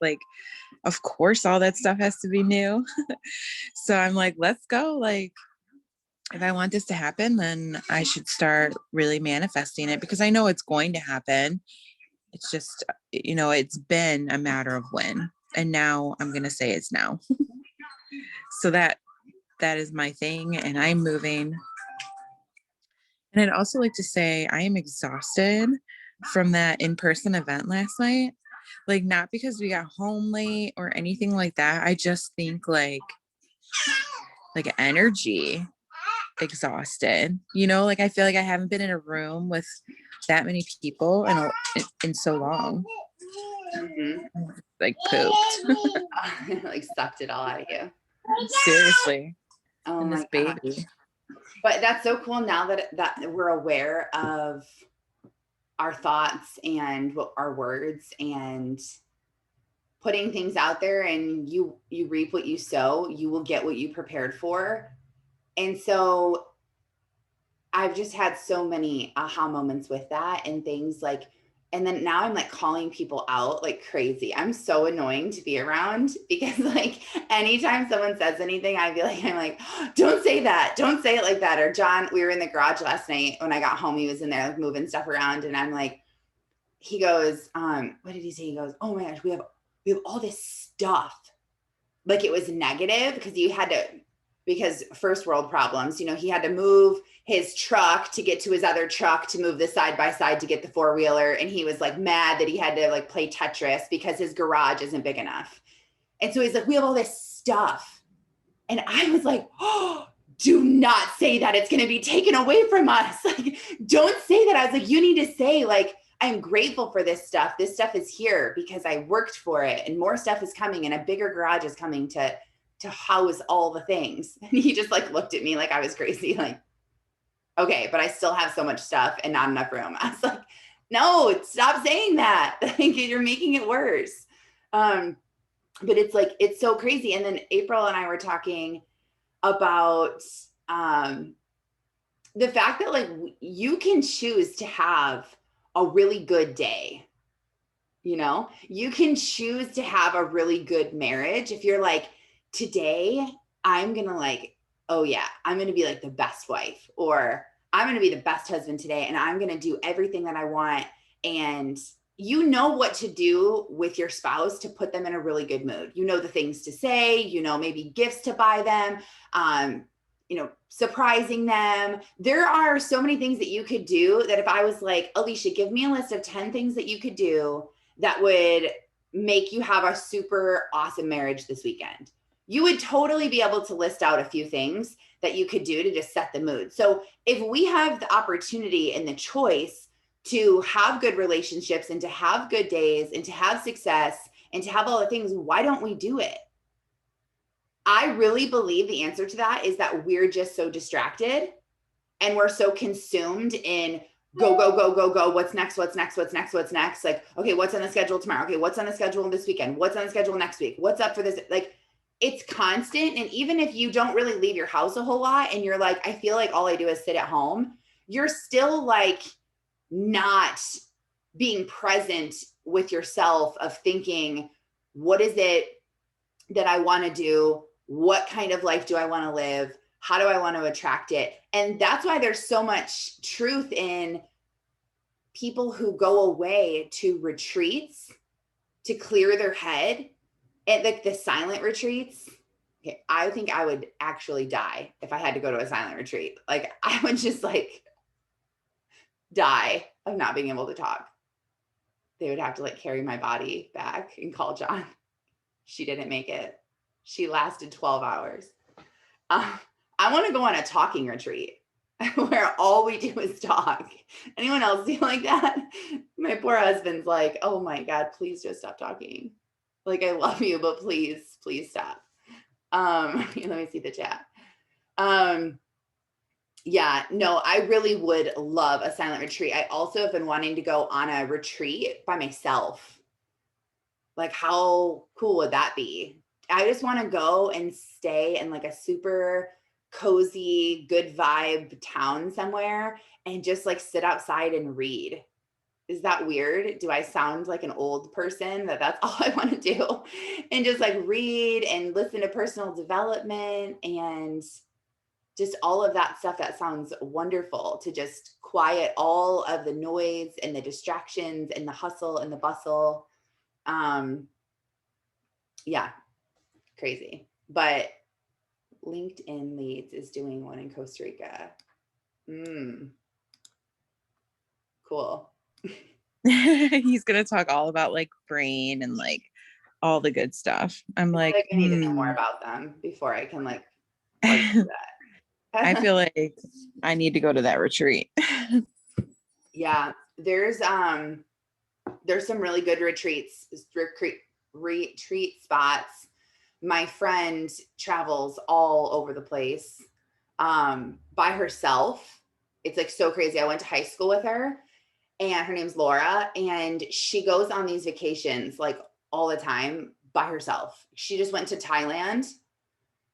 like, of course, all that stuff has to be new. So I'm like, let's go. Like, if I want this to happen, then I should start really manifesting it because I know it's going to happen. It's just, it's been a matter of when. And now I'm going to say it's now. So that is my thing. And I'm moving. And I'd also like to say I am exhausted from that in-person event last night. Like, not because we got home late or anything like that. I just think like energy exhausted, like I feel like I haven't been in a room with that many people in so long. Mm-hmm. Like pooped. Like sucked it all out of you. Seriously. Oh And my this baby. gosh. But that's so cool now that we're aware of our thoughts and our words and putting things out there, and you reap what you sow. You will get what you prepared for. And so I've just had so many aha moments with that and things like, and then now I'm like calling people out like crazy. I'm so annoying to be around because like anytime someone says anything, I feel like I'm like, don't say that. Don't say it like that. Or John, we were in the garage last night when I got home, he was in there like moving stuff around. And I'm like, he goes, what did he say? He goes, oh my gosh, we have all this stuff. Like it was negative because first world problems, he had to move his truck to get to his other truck to move the side by side to get the four-wheeler. And he was like mad that he had to like play Tetris because his garage isn't big enough. And so he's like, we have all this stuff. And I was like, oh, do not say that. It's going to be taken away from us. Like, don't say that. I was like, you need to say like, I'm grateful for this stuff. This stuff is here because I worked for it, and more stuff is coming, and a bigger garage is coming to house all the things. And he just like looked at me like I was crazy. Like, okay, but I still have so much stuff and not enough room. I was like, no, stop saying that. Like, you're making it worse. But it's like, it's so crazy. And then April and I were talking about the fact that like you can choose to have a really good day. You can choose to have a really good marriage. If you're like, today I'm going to like, oh yeah, I'm going to be like the best wife, or I'm going to be the best husband today. And I'm going to do everything that I want. And you know what to do with your spouse to put them in a really good mood. You know the things to say, maybe gifts to buy them, surprising them. There are so many things that you could do that if I was like, Alicia, give me a list of 10 things that you could do that would make you have a super awesome marriage this weekend, you would totally be able to list out a few things that you could do to just set the mood. So if we have the opportunity and the choice to have good relationships and to have good days and to have success and to have all the things, why don't we do it? I really believe the answer to that is that we're just so distracted and we're so consumed in go, go, go, go, go. What's next? What's next? What's next? What's next? Like, okay, what's on the schedule tomorrow? Okay, what's on the schedule this weekend? What's on the schedule next week? What's up for this? Like, it's constant. And even if you don't really leave your house a whole lot and you're like, I feel like all I do is sit at home, you're still like not being present with yourself of thinking, what is it that I want to do? What kind of life do I want to live? How do I want to attract it? And that's why there's so much truth in people who go away to retreats to clear their head, and like the silent retreats. Okay, I think I would actually die if I had to go to a silent retreat. Like, I would just like die of not being able to talk. They would have to like carry my body back and call John. She didn't make it. She lasted 12 hours. I want to go on a talking retreat where all we do is talk. Anyone else feel like that? My poor husband's like, oh my God, please just stop talking. Like, I love you, but please, please stop. Let me see the chat. Yeah, no, I really would love a silent retreat. I also have been wanting to go on a retreat by myself. Like, how cool would that be? I just want to go and stay in like a super cozy, good vibe town somewhere and just like sit outside and read. is that weird? Do I sound like an old person that's all I want to do? And just like read and listen to personal development and just all of that stuff. That sounds wonderful, to just quiet all of the noise and the distractions and the hustle and the bustle. Um, yeah, crazy. But LinkedIn Leads is doing one in Costa Rica. Cool. He's gonna talk all about like brain and like all the good stuff. I'm I feel like, like I need to know more about them before I can like plug I that. feel like I need to go to that retreat. Yeah, there's some really good retreat spots. My friend travels all over the place by herself. It's like so crazy. I went to high school with her, and her name's Laura, and she goes on these vacations like all the time by herself. She just went to Thailand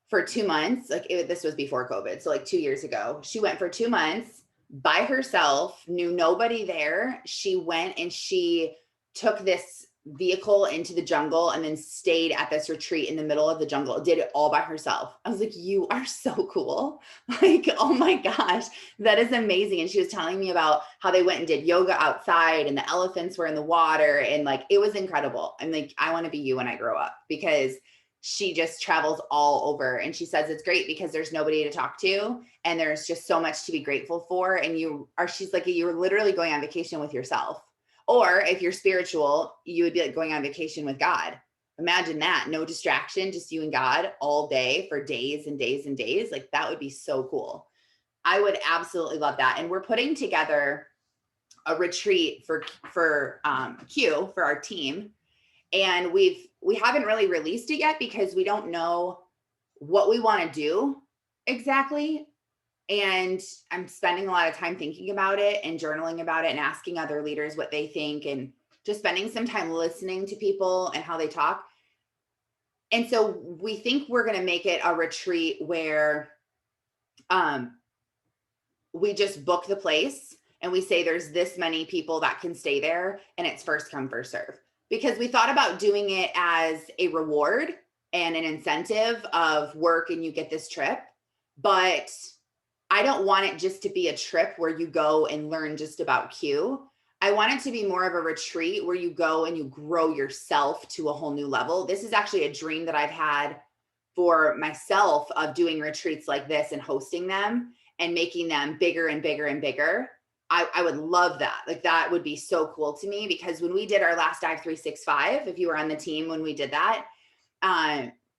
for 2 months. This was before COVID. So like 2 years ago, she went for 2 months by herself, knew nobody there. She went and she took this vehicle into the jungle and then stayed at this retreat in the middle of the jungle, did it all by herself. I was like, you are so cool. Like, oh my gosh, that is amazing. And she was telling me about how they went and did yoga outside and the elephants were in the water. And like, it was incredible. I'm like, I want to be you when I grow up, because she just travels all over. And she says it's great because there's nobody to talk to and there's just so much to be grateful for. And she's like, you're literally going on vacation with yourself. Or if you're spiritual, you would be like going on vacation with God. Imagine that. No distraction, just you and God all day for days and days and days. Like, that would be so cool. I would absolutely love that. And we're putting together a retreat for Q, for our team. And we haven't really released it yet because we don't know what we want to do exactly. And I'm spending a lot of time thinking about it and journaling about it and asking other leaders what they think, and just spending some time listening to people and how they talk. And so we think we're going to make it a retreat where we just book the place and we say there's this many people that can stay there, and it's first come, first serve. Because we thought about doing it as a reward and an incentive of work and you get this trip. But I don't want it just to be a trip where you go and learn just about Q. I want it to be more of a retreat where you go and you grow yourself to a whole new level. This is actually a dream that I've had for myself, of doing retreats like this and hosting them and making them bigger and bigger and bigger. I would love that. Like, that would be so cool to me, because when we did our last Dive 365, if you were on the team when we did that,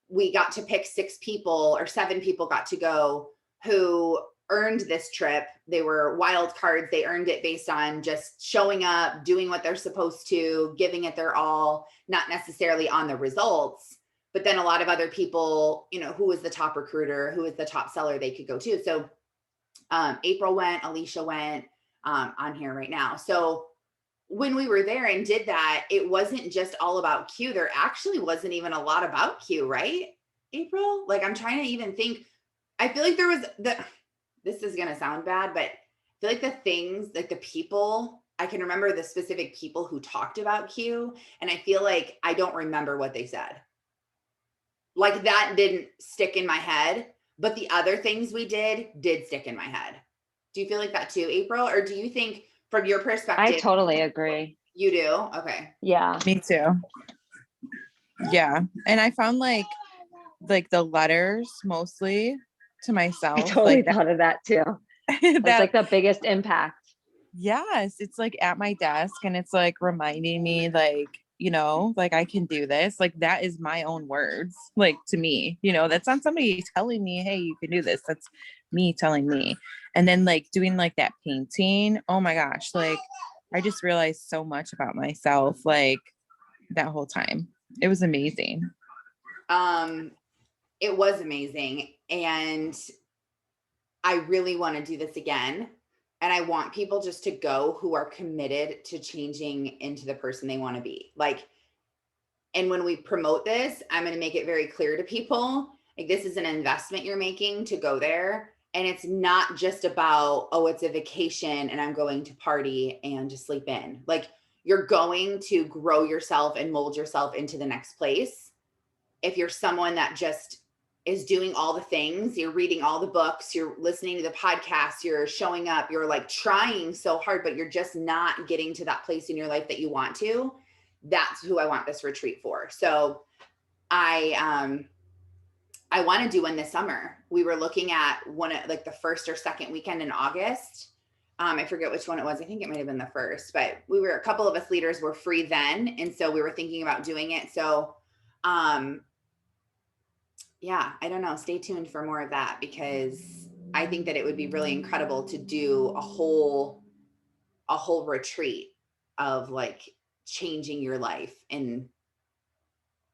we got to pick 6 people, or 7 people got to go, who earned this trip. They were wild cards. They earned it based on just showing up, doing what they're supposed to, giving it their all, not necessarily on the results. But then a lot of other people, who was the top recruiter, who was the top seller, they could go to. So April went, Alicia went, on here right now. So when we were there and did that, it wasn't just all about Q. There actually wasn't even a lot about Q, right, April? Like, I'm trying to even think. I feel like there was this is going to sound bad, but I feel like the things, like the people, I can remember the specific people who talked about Q, and I feel like I don't remember what they said. Like, that didn't stick in my head, but the other things we did stick in my head. Do you feel like that too, April? Or do you think, from your I perspective, totally agree. you do? Okay. Yeah. Me too. Yeah. And I found like the letters mostly to myself. I totally like that, thought of that too. That's that like the biggest impact. yes, it's like at my desk and it's like reminding me like, like I can do this. Like, that is my own words, like, to me, that's not somebody telling me, hey, you can do this. That's me telling me. And then like doing like that painting. Oh my gosh. Like, I just realized so much about myself, like, that whole time. It was amazing. It was amazing. And I really want to do this again. And I want people just to go who are committed to changing into the person they want to be. Like, and when we promote this, I'm going to make it very clear to people, like, this is an investment you're making to go there. And it's not just about, oh, it's a vacation and I'm going to party and just sleep in. Like, you're going to grow yourself and mold yourself into the next place. If you're someone that just is doing all the things, you're reading all the books, you're listening to the podcasts, you're showing up, you're like trying so hard, but you're just not getting to that place in your life that you want to, that's who I want this retreat for. So I want to do one this summer. We were looking at one at like the first or second weekend in August. I forget which one it was. I think it might have been the first, but a couple of us leaders were free then. And so we were thinking about doing it. So, yeah, I don't know. Stay tuned for more of that, because I think that it would be really incredible to do a whole retreat of like changing your life. And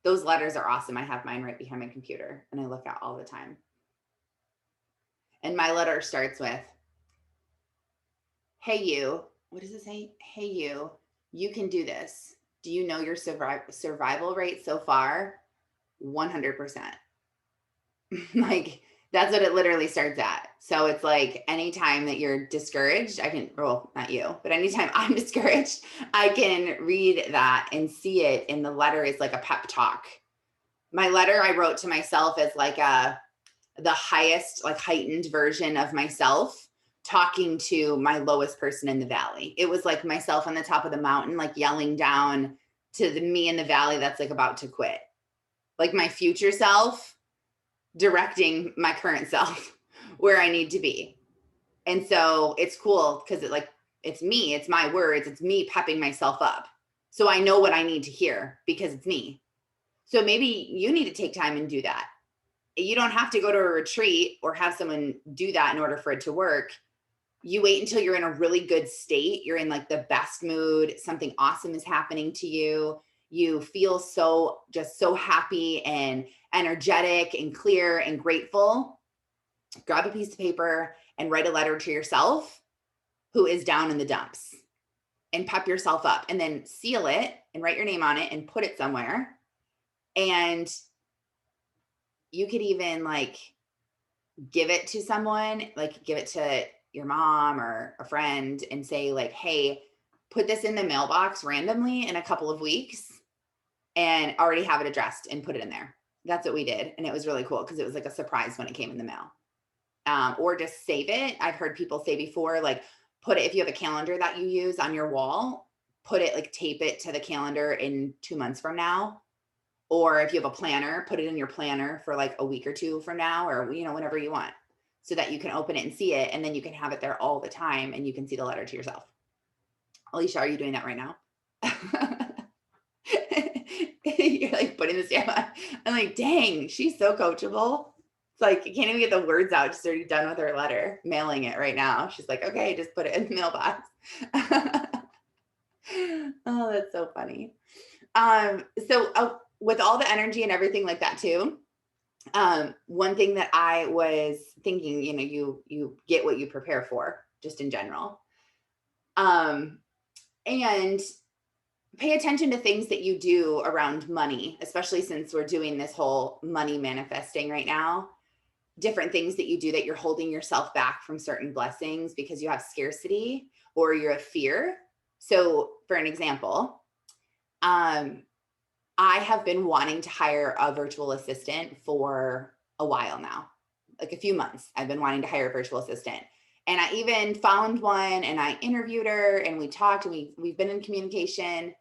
those letters are awesome. I have mine right behind my computer and I look at all the time. And my letter starts with, hey, you, what does it say? Hey, you can do this. Do you know your survival rate so far? 100%. Like, that's what it literally starts at. So it's like, anytime that you're discouraged, not you, but anytime I'm discouraged, I can read that and see it. And the letter is like a pep talk. My letter I wrote to myself as like the highest, like heightened version of myself talking to my lowest person in the valley. It was like myself on the top of the mountain, like yelling down to the me in the valley that's like about to quit. Like my future self directing my current self where I need to be. And so it's cool because it's me, it's my words, it's me pepping myself up. So I know what I need to hear because it's me. So maybe you need to take time and do that. You don't have to go to a retreat or have someone do that in order for it to work. You wait until you're in a really good state. You're in like the best mood. Something awesome is happening to you. You feel so happy and energetic and clear and grateful. Grab a piece of paper and write a letter to yourself who is down in the dumps, and pep yourself up, and then seal it and write your name on it and put it somewhere. And you could even like give it to someone, like give it to your mom or a friend and say like, hey, put this in the mailbox randomly in a couple of weeks and already have it addressed and put it in there. That's what we did. And it was really cool because it was like a surprise when it came in the mail. Or just save it. I've heard people say before, like put it, if you have a calendar that you use on your wall, put it, like tape it to the calendar in 2 months from now. Or if you have a planner, put it in your planner for like a week or two from now, or, whenever you want, so that you can open it and see it. And then you can have it there all the time and you can see the letter to yourself. Alicia, are you doing that right now? You're like putting the stamp on. I'm like, dang, she's so coachable. It's like, I can't even get the words out. She's already done with her letter, mailing it right now. She's like, okay, just put it in the mailbox. Oh, that's so funny. With all the energy and everything like that too, one thing that I was thinking, you get what you prepare for, just in general. And pay attention to things that you do around money, especially since we're doing this whole money manifesting right now. Different things that you do that you're holding yourself back from certain blessings because you have scarcity or you're a fear. So for an example, I have been wanting to hire a virtual assistant for a while now, like a few months. I've been wanting to hire a virtual assistant. And I even found one and I interviewed her and we talked and we've been in communication.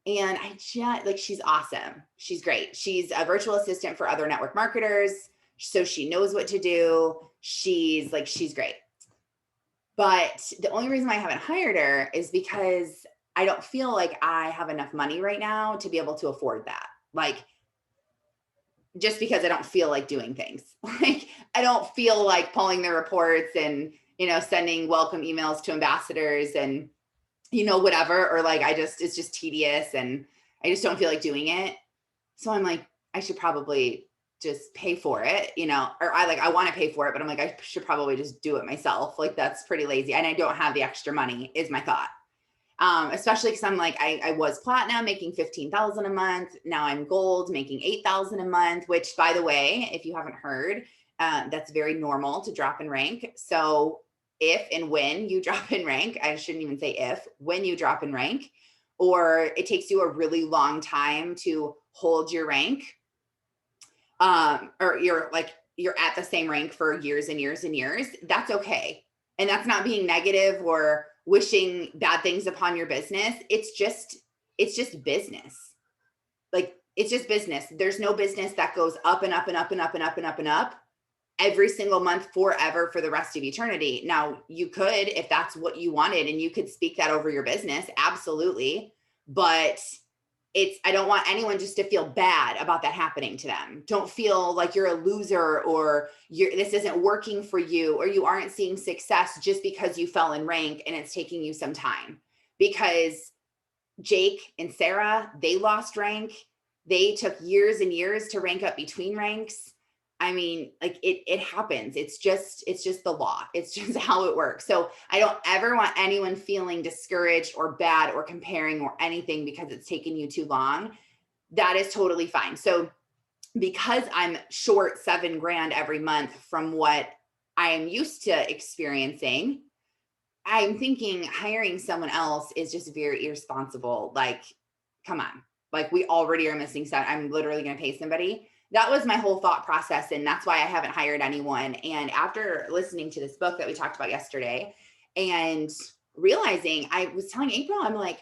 And I just like, she's awesome. She's great. She's a virtual assistant for other network marketers. So she knows what to do. She's great. But the only reason why I haven't hired her is because I don't feel like I have enough money right now to be able to afford that. Like, just because I don't feel like doing things. Like, I don't feel like pulling the reports and, sending welcome emails to ambassadors and, whatever, or like, it's just tedious and I just don't feel like doing it. So I'm like, I should probably just pay for it, or I want to pay for it, but I'm like, I should probably just do it myself. Like, that's pretty lazy. And I don't have the extra money is my thought. Especially because I'm like, I was platinum making $15,000 a month. Now I'm gold making $8,000 a month, which, by the way, if you haven't heard, That's very normal to drop in rank. So if and when you drop in rank, I shouldn't even say if, when you drop in rank, or it takes you a really long time to hold your rank, or you're at the same rank for years and years and years, that's okay. And that's not being negative or wishing bad things upon your business. It's just business. Like, it's just business. There's no business that goes up and up and up and up and up and up and up every single month forever for the rest of eternity. Now, you could, if that's what you wanted, and you could speak that over your business, absolutely. But I don't want anyone just to feel bad about that happening to them. Don't feel like you're a loser, or this isn't working for you, or you aren't seeing success just because you fell in rank and it's taking you some time. Because Jake and Sarah, they lost rank. They took years and years to rank up between ranks. I mean, like, it happens. It's just the law. It's just how it works. So I don't ever want anyone feeling discouraged or bad or comparing or anything because it's taken you too long. That is totally fine. So because I'm short $7,000 every month from what I am used to experiencing, I'm thinking hiring someone else is just very irresponsible. Like, come on. Like, we already are missing stuff. I'm literally going to pay somebody. That was my whole thought process. And that's why I haven't hired anyone. And after listening to this book that we talked about yesterday and realizing, I was telling April, I'm like,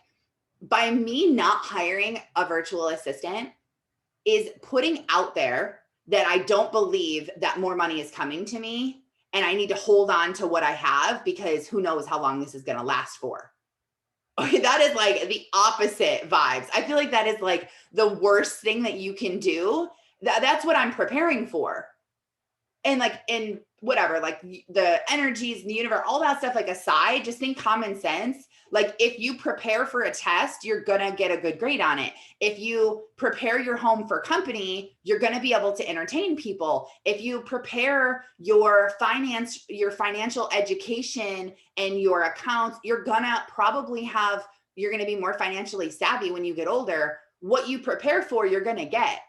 by me not hiring a virtual assistant is putting out there that I don't believe that more money is coming to me, and I need to hold on to what I have because who knows how long this is going to last for. That is like the opposite vibes. I feel like that is like the worst thing that you can do. That's what I'm preparing for. And whatever, like the energies in the universe, all that stuff, like aside, just think common sense. Like, if you prepare for a test, you're going to get a good grade on it. If you prepare your home for company, you're going to be able to entertain people. If you prepare your financial education and your accounts, you're going to be more financially savvy when you get older. What you prepare for, you're going to get.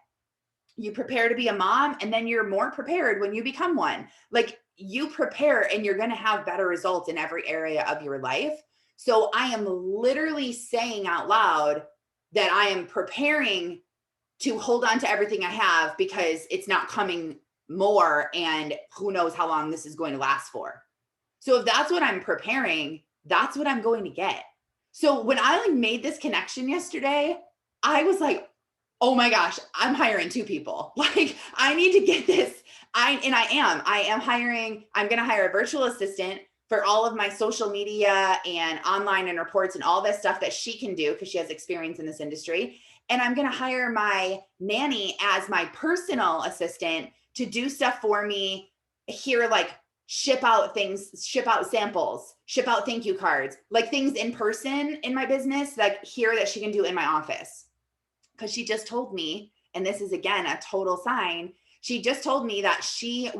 You prepare to be a mom, and then you're more prepared when you become one. Like, you prepare and you're going to have better results in every area of your life. So I am literally saying out loud that I am preparing to hold on to everything I have because it's not coming more, and who knows how long this is going to last for. So if that's what I'm preparing, that's what I'm going to get. So when I made this connection yesterday, I was like, oh my gosh, I'm hiring 2 people. Like, I need to get this. I am hiring, I'm going to hire a virtual assistant for all of my social media and online and reports and all this stuff that she can do because she has experience in this industry. And I'm going to hire my nanny as my personal assistant to do stuff for me here, like ship out things, ship out samples, ship out thank you cards, like things in person in my business, like here that she can do in my office. Because she just told me, and this is again a total sign, she just told me that she's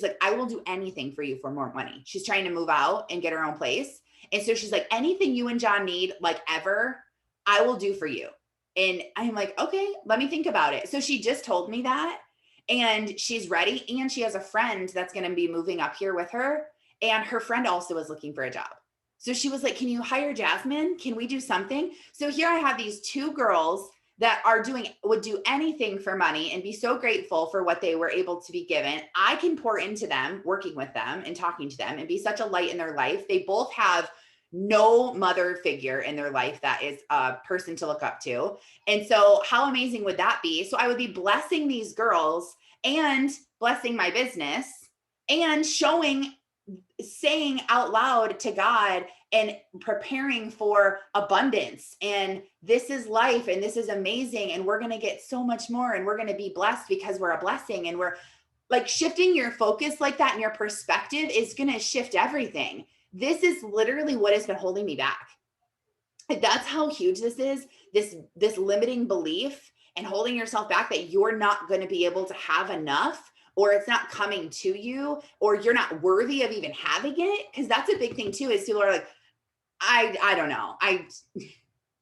like, I will do anything for you for more money. She's trying to move out and get her own place. And so she's like, anything you and John need, like ever, I will do for you. And I'm like, okay, let me think about it. So she just told me that, and she's ready. And she has a friend that's going to be moving up here with her. And her friend also is looking for a job. So she was like, can you hire Jasmine? Can we do something? So here I have these 2 girls that would do anything for money and be so grateful for what they were able to be given. I can pour into them, working with them and talking to them, and be such a light in their life. They both have no mother figure in their life that is a person to look up to. And so how amazing would that be? So I would be blessing these girls and blessing my business and saying out loud to God and preparing for abundance. And this is life, and this is amazing. And we're going to get so much more, and we're going to be blessed because we're a blessing. And we're like, shifting your focus like that and your perspective is going to shift everything. This is literally what has been holding me back. That's how huge this is, this limiting belief and holding yourself back that you're not going to be able to have enough, or it's not coming to you, or you're not worthy of even having it. Because that's a big thing too, is people are like, I don't know.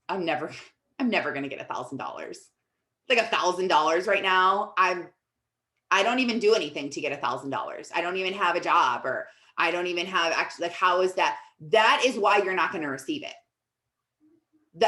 I'm never going to get $1,000. Like $1,000 right now. I don't even do anything to get $1,000. I don't even have a job, or I don't even have actually, like, how is that? That is why you're not going to receive it.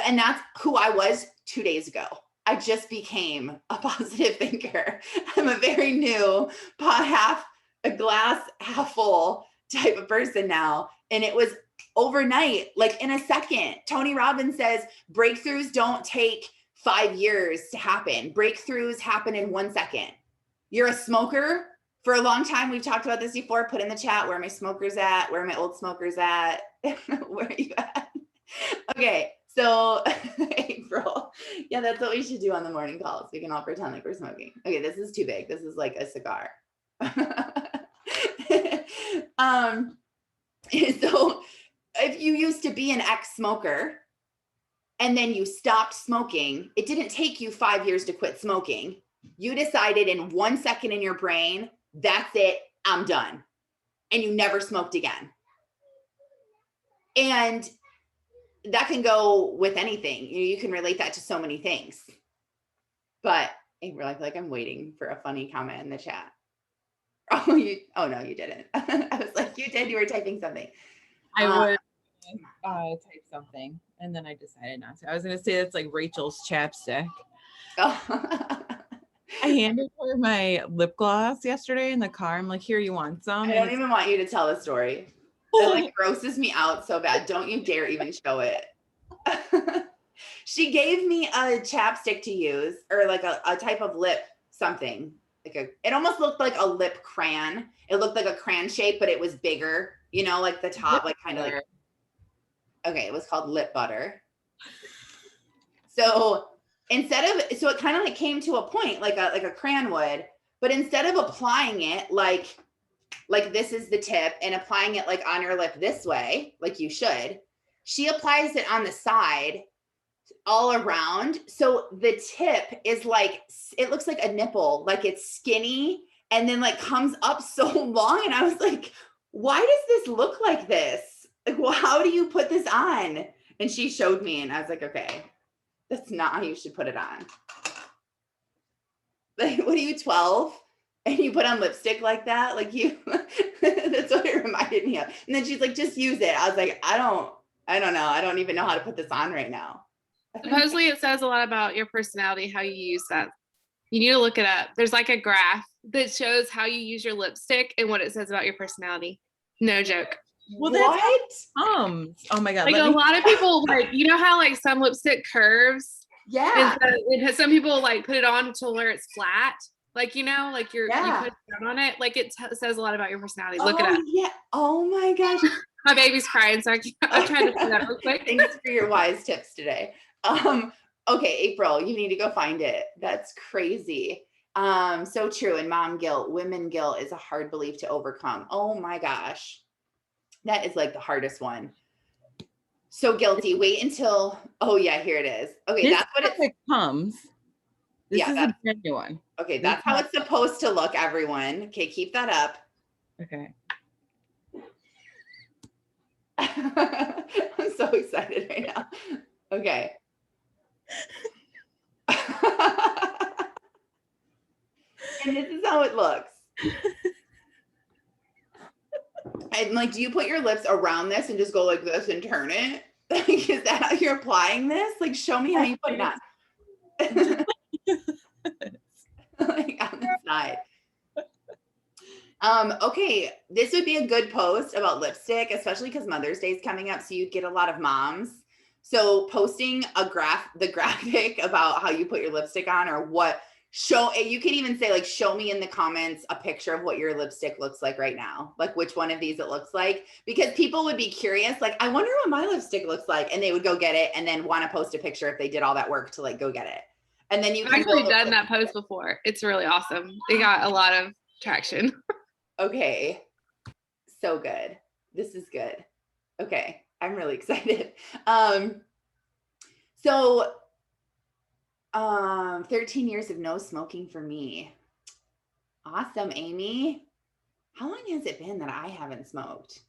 And that's who I was 2 days ago. I just became a positive thinker. I'm a very new half a glass half full type of person now. And it was overnight, like in a second. Tony Robbins says breakthroughs don't take 5 years to happen. Breakthroughs happen in 1 second. You're a smoker for a long time. We've talked about this before. Put in the chat, where are my smokers at? Where are my old smokers at? Where are you at? Okay. So April, yeah, that's what we should do on the morning calls. We can all pretend like we're smoking. Okay, this is too big. This is like a cigar. So if you used to be an ex-smoker and then you stopped smoking, it didn't take you 5 years to quit smoking. You decided in 1 second in your brain, that's it, I'm done. And you never smoked again. And that can go with anything. You can relate that to so many things. But April, I feel like I'm waiting for a funny comment in the chat. Oh no, you didn't. I was like, you did, you were typing something. I would type something, and then I decided not to. I was going to say it's like Rachel's chapstick. Oh. I handed her my lip gloss yesterday in the car. I'm like, here, you want some? I don't even want you to tell the story. It like grosses me out so bad. Don't you dare even show it. She gave me a chapstick to use, or like a type of lip something. It almost looked like a lip crayon. It looked like a crayon shape, but it was bigger, you know, like the top, like kind of like, okay, it was called lip butter. So it kind of like came to a point like a crayon would, but instead of applying it like this is the tip and applying it like on your lip this way, like you should, she applies it on the side all around. So the tip is like, it looks like a nipple, like it's skinny and then like comes up so long. And I was like, why does this look like this? Like, well, how do you put this on? And she showed me and I was like, okay, that's not how you should put it on. Like, what are you, 12? And you put on lipstick like that? Like you, that's what it reminded me of. And then she's like, just use it. I was like, I don't know. I don't even know how to put this on right now. Supposedly it says a lot about your personality, how you use that. You need to look it up. There's like a graph that shows how you use your lipstick and what it says about your personality. No joke. Well, that's oh my God. Like a lot of people, like, you know how like some lipstick curves? Yeah. And some people like put it on until where it's flat. Like, you know, like you put it down on it. Like it says a lot about your personality. Look it up. Yeah. Oh my gosh. My baby's crying, so I'm trying to do that real quick. Thanks for your wise tips today. Okay, April, you need to go find it. That's crazy. So true. And mom guilt, women guilt is a hard belief to overcome. Oh my gosh. That is like the hardest one. So guilty. Wait until, oh yeah, here it is. Okay, that's what it comes. This is a genuine. Okay, that's how it's supposed to look, everyone. Okay, keep that up. Okay. I'm so excited right now. Okay. And this is how it looks. And like, do you put your lips around this and just go like this and turn it? Like, is that how you're applying this? Like, show me how you put it on. Like on the side. Okay, this would be a good post about lipstick, especially because Mother's Day is coming up, so you'd get a lot of moms. So posting the graphic about how you put your lipstick on, or you can even say like, show me in the comments a picture of what your lipstick looks like right now, like which one of these it looks like, because people would be curious, like, I wonder what my lipstick looks like, and they would go get it and then want to post a picture if they did all that work to like go get it. And then you I've actually done that post before. It's really awesome. It got a lot of traction. Okay. So good. This is good. Okay. I'm really excited. 13 years of no smoking for me. Awesome, Amy. How long has it been that I haven't smoked?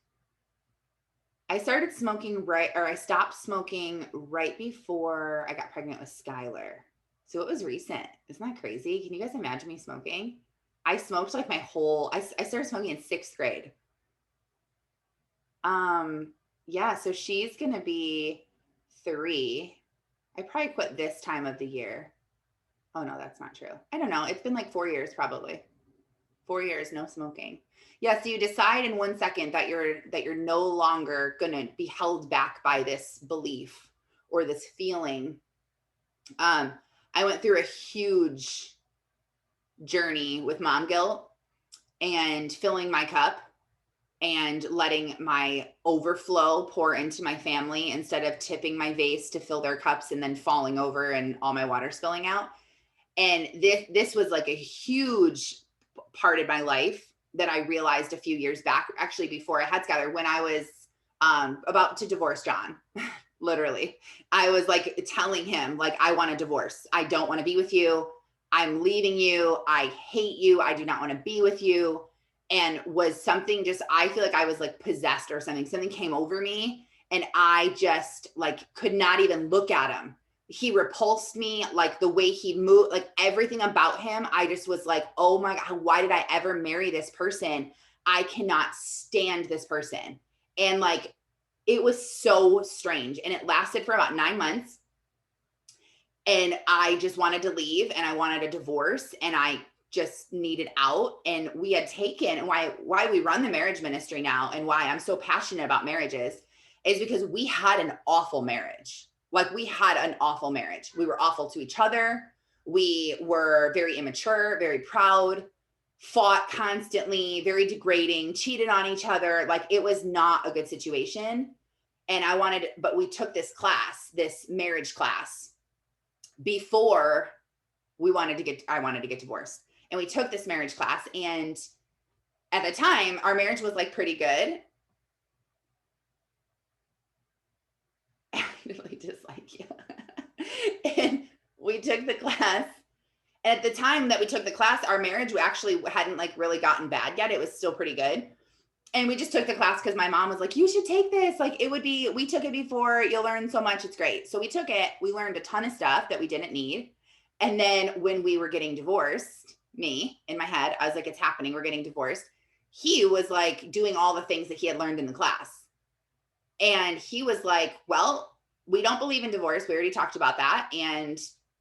I started smoking I stopped smoking right before I got pregnant with Skylar. So it was recent. Isn't that crazy? Can you guys imagine me smoking? I smoked like I started smoking in 6th grade. Yeah, so she's gonna be 3. I probably quit this time of the year. Oh no, that's not true. I don't know. It's been like 4 years probably. 4 years, no smoking. Yeah, so you decide in 1 second that you're no longer gonna be held back by this belief or this feeling. I went through a huge journey with mom guilt and filling my cup and letting my overflow pour into my family instead of tipping my vase to fill their cups and then falling over and all my water spilling out. And this was like a huge part of my life that I realized a few years back, actually before I had Skylar, when I was about to divorce John. Literally, I was like telling him, like, I want a divorce. I don't want to be with you. I'm leaving you. I hate you. I do not want to be with you. And was something just, I feel like I was like possessed or something. Something came over me and I just like could not even look at him. He repulsed me, like the way he moved, like everything about him. I just was like, oh my God, why did I ever marry this person? I cannot stand this person. And like, it was so strange. And it lasted for about 9 months. And I just wanted to leave and I wanted a divorce and I just needed out. And we had taken, why we run the marriage ministry now and why I'm so passionate about marriages is because we had an awful marriage. Like we had an awful marriage. We were awful to each other. We were very immature, very proud, fought constantly, very degrading, cheated on each other. Like it was not a good situation. And but we took this class, this marriage class before I wanted to get divorced. And we took this marriage class. And at the time, our marriage was like pretty good. I really dislike you. And we took the class. And at the time that we took the class, our marriage actually hadn't like really gotten bad yet. It was still pretty good. And we just took the class because my mom was like, you should take this. Like we took it before, you'll learn so much. It's great. So we took it, we learned a ton of stuff that we didn't need. And then when we were getting divorced, me in my head, I was like, it's happening. We're getting divorced. He was like doing all the things that he had learned in the class. And he was like, well, we don't believe in divorce. We already talked about that. And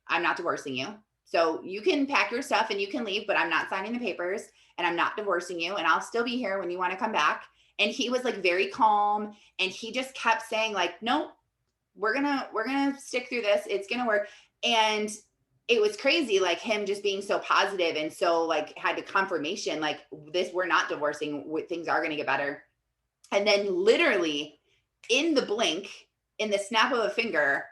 I'm not divorcing you. So you can pack your stuff and you can leave, but I'm not signing the papers and I'm not divorcing you. And I'll still be here when you want to come back. And he was like very calm. And he just kept saying like, no, we're going to stick through this. It's going to work. And it was crazy, like him just being so positive and so like had the confirmation, like we're not divorcing, things are going to get better. And then literally in the blink, in the snap of a finger,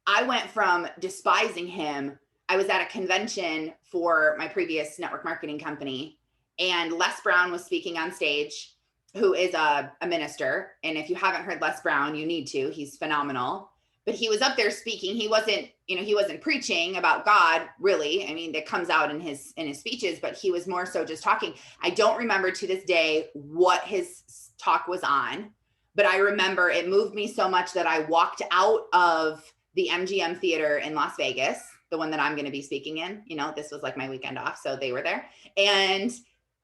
I went from despising him. I was at a convention for my previous network marketing company and Les Brown was speaking on stage, who is a minister. And if you haven't heard Les Brown, you need to, he's phenomenal. But he was up there speaking. He wasn't preaching about God, really. I mean, that comes out in his speeches, but he was more so just talking. I don't remember to this day what his talk was on, but I remember it moved me so much that I walked out of the MGM Theater in Las Vegas, the one that I'm going to be speaking in. This was like my weekend off, so they were there. And,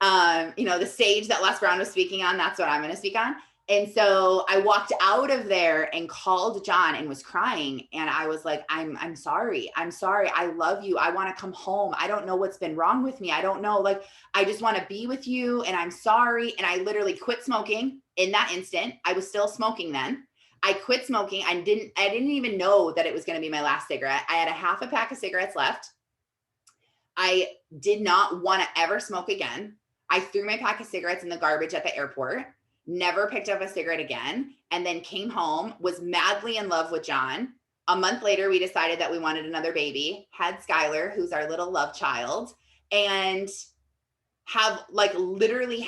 the stage that Les Brown was speaking on, that's what I'm going to speak on. And so I walked out of there and called John and was crying. And I was like, I'm sorry. I'm sorry. I love you. I want to come home. I don't know what's been wrong with me. I don't know. Like, I just want to be with you. And I'm sorry. And I literally quit smoking in that instant. I was still smoking then. I quit smoking. I didn't even know that it was going to be my last cigarette. I had a half a pack of cigarettes left. I did not want to ever smoke again. I threw my pack of cigarettes in the garbage at the airport. Never picked up a cigarette again, and then came home, was madly in love with John. A month later, we decided that we wanted another baby, had Skylar, who's our little love child, and have like literally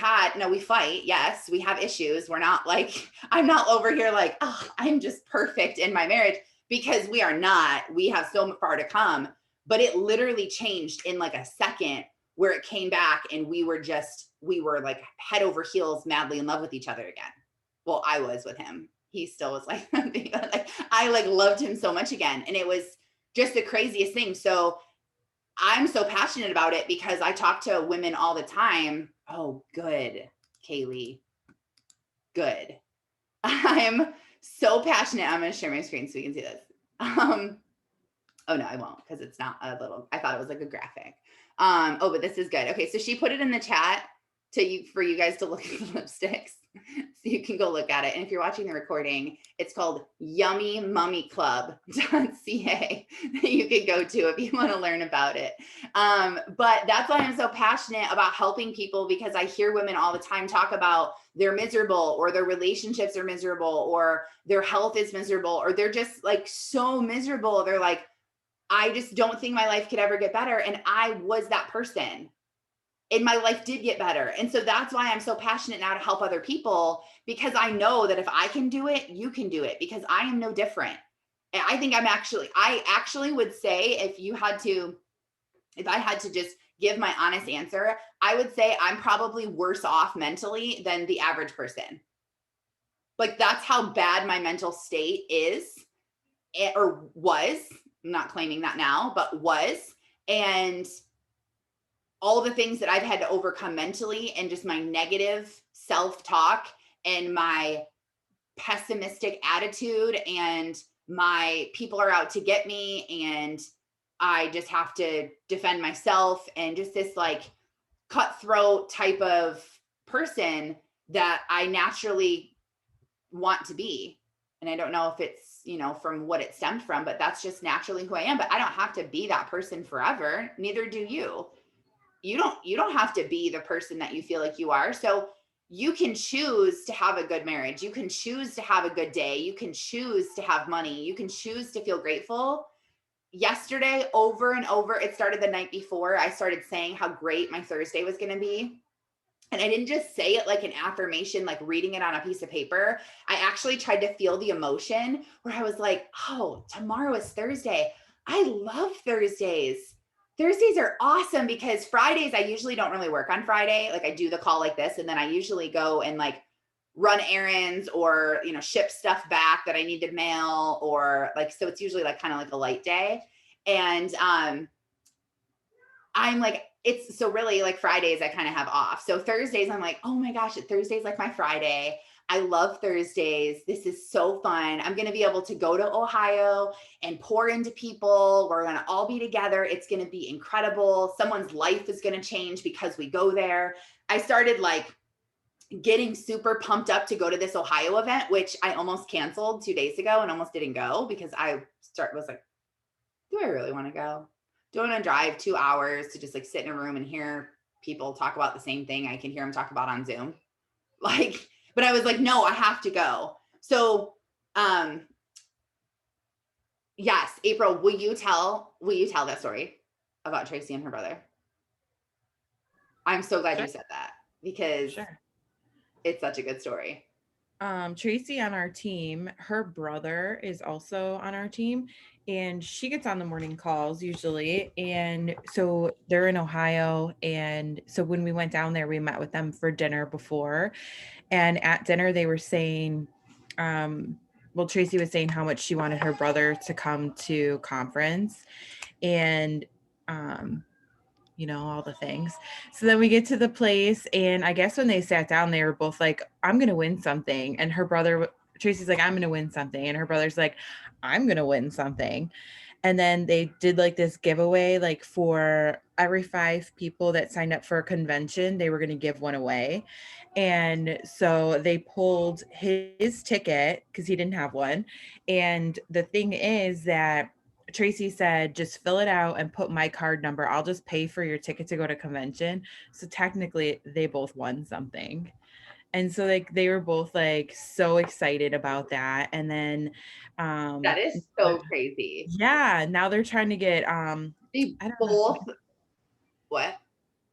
we fight. Yes, we have issues. We're not like, I'm not over here like, oh, I'm just perfect in my marriage, because we are not. We have so far to come, but it literally changed in like a second where it came back and we were like head over heels, madly in love with each other again. Well, I was with him. He still was like, I like loved him so much again. And it was just the craziest thing. So I'm so passionate about it because I talk to women all the time. Oh, good, Kaylee. Good. I'm so passionate. I'm going to share my screen so we can see this. Oh no, I won't because it's not a little, I thought it was like a graphic. Oh, but this is good. Okay. So she put it in the chat for you guys to look at the lipsticks. So you can go look at it. And if you're watching the recording, it's called yummymummyclub.ca that you could go to if you want to learn about it. But that's why I'm so passionate about helping people, because I hear women all the time talk about they're miserable, or their relationships are miserable, or their health is miserable, or they're just like so miserable. They're like, I just don't think my life could ever get better. And I was that person. And my life did get better. And so that's why I'm so passionate now to help other people, because I know that if I can do it, you can do it, because I am no different. And I think I actually would say if I had to just give my honest answer, I would say I'm probably worse off mentally than the average person. Like that's how bad my mental state is, or was. I'm not claiming that now, but was. And all the things that I've had to overcome mentally, and just my negative self-talk and my pessimistic attitude, and my people are out to get me, and I just have to defend myself, and just this like cutthroat type of person that I naturally want to be. And I don't know if it's, from what it stemmed from, but that's just naturally who I am. But I don't have to be that person forever. Neither do you. You don't have to be the person that you feel like you are. So you can choose to have a good marriage. You can choose to have a good day. You can choose to have money. You can choose to feel grateful. Yesterday, over and over, it started the night before, I started saying how great my Thursday was going to be. And I didn't just say it like an affirmation, like reading it on a piece of paper. I actually tried to feel the emotion where I was like, oh, tomorrow is Thursday. I love Thursdays. Thursdays are awesome, because Fridays, I usually don't really work on Friday. Like I do the call like this, and then I usually go and like run errands, or, ship stuff back that I need to mail, or like, so it's usually like kind of like a light day. And I'm like, it's so really like Fridays I kind of have off. So Thursdays, I'm like, oh my gosh, Thursday's like my Friday. I love Thursdays. This is so fun. I'm going to be able to go to Ohio and pour into people. We're going to all be together. It's going to be incredible. Someone's life is going to change because we go there. I started like getting super pumped up to go to this Ohio event, which I almost canceled 2 days ago and almost didn't go, because I was like, do I really want to go? Do I want to drive 2 hours to just like sit in a room and hear people talk about the same thing I can hear them talk about on Zoom? Like, but I was like, no, I have to go. So, yes, April, will you tell that story about Tracy and her brother? I'm so glad you said that, because it's such a good story. Tracy on our team, her brother is also on our team, and she gets on the morning calls usually. And so they're in Ohio. And so when we went down there, we met with them for dinner before. And at dinner, they were saying, Tracy was saying how much she wanted her brother to come to conference, and, all the things. So then we get to the place, and I guess when they sat down, they were both like, I'm going to win something. And her brother, Tracy's like, I'm going to win something. And her brother's like, I'm going to win something. And then they did like this giveaway, like for every 5 people that signed up for a convention, they were going to give one away. And so they pulled his ticket because he didn't have one. And the thing is that Tracy said, just fill it out and put my card number. I'll just pay for your ticket to go to convention. So technically they both won something. And so like they were both like so excited about that. And then that is so crazy. Yeah, now they're trying to get They both what?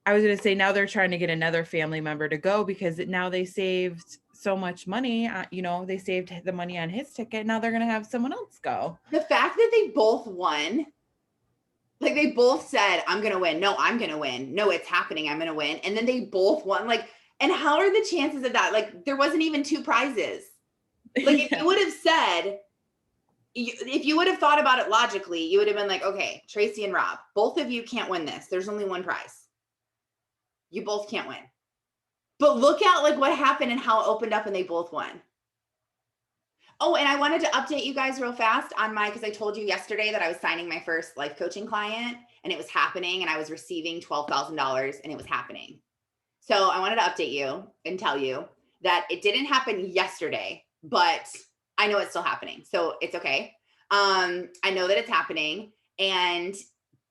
I was going to say, now they're trying to get another family member to go, because now they saved so much money. They saved the money on his ticket. Now they're going to have someone else go. The fact that they both won, like they both said, I'm going to win. No, I'm going to win. No, it's happening. I'm going to win. And then they both won. Like, and how are the chances of that? Like, there wasn't even 2 prizes. Like, if you would have said, if you would have thought about it logically, you would have been like, okay, Tracy and Rob, both of you can't win this. There's only one prize. You both can't win. But look at like what happened and how it opened up and they both won. Oh, and I wanted to update you guys real fast on because I told you yesterday that I was signing my first life coaching client and it was happening and I was receiving $12,000 and it was happening. So I wanted to update you and tell you that it didn't happen yesterday, but I know it's still happening. So it's okay. I know that it's happening. And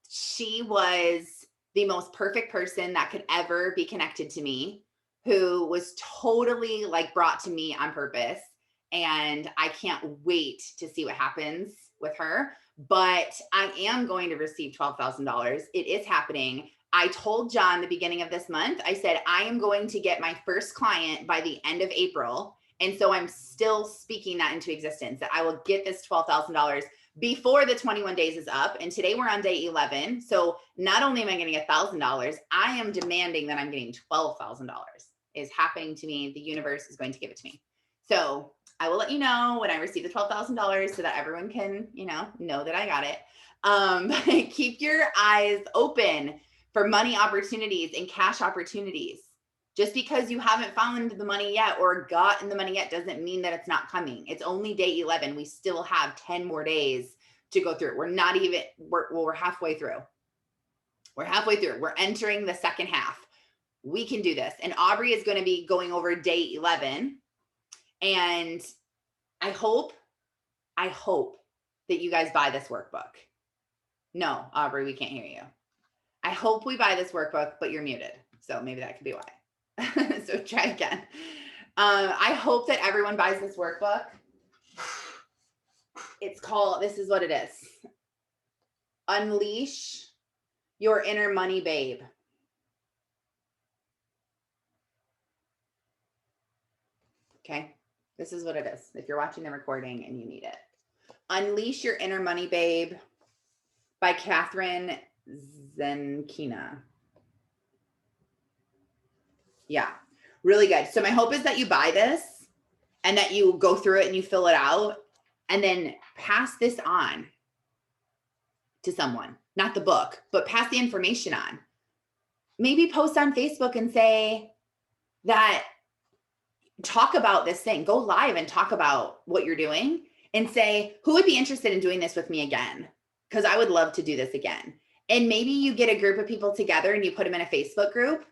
she was the most perfect person that could ever be connected to me, who was totally like brought to me on purpose. And I can't wait to see what happens with her. But I am going to receive $12,000. It is happening. I told John the beginning of this month, I said, I am going to get my first client by the end of April. And so I'm still speaking that into existence, that I will get this $12,000 before the 21 days is up. And today we're on day 11. So not only am I getting $1,000, I am demanding that I'm getting $12,000 is happening to me. The universe is going to give it to me. So I will let you know when I receive the $12,000 so that everyone can, know that I got it. But keep your eyes open for money opportunities and cash opportunities. Just because you haven't found the money yet or gotten the money yet doesn't mean that it's not coming. It's only day 11. We still have 10 more days to go through. We're halfway through. We're halfway through. We're entering the second half. We can do this. And Aubrey is going to be going over day 11. And I hope that you guys buy this workbook. No, Aubrey, we can't hear you. I hope we buy this workbook, but you're muted. So maybe that could be why. So try again. I hope that everyone buys this workbook. This is what it is. Unleash your inner money babe. Okay. This is what it is. If you're watching the recording and you need it. Unleash Your Inner Money Babe by Catherine Zenkina. Yeah, really good. So my hope is that you buy this and that you go through it and you fill it out and then pass this on to someone, not the book, but pass the information on. Maybe post on Facebook and say that, talk about this thing, go live and talk about what you're doing and say, who would be interested in doing this with me again? Because I would love to do this again. And maybe you get a group of people together and you put them in a Facebook group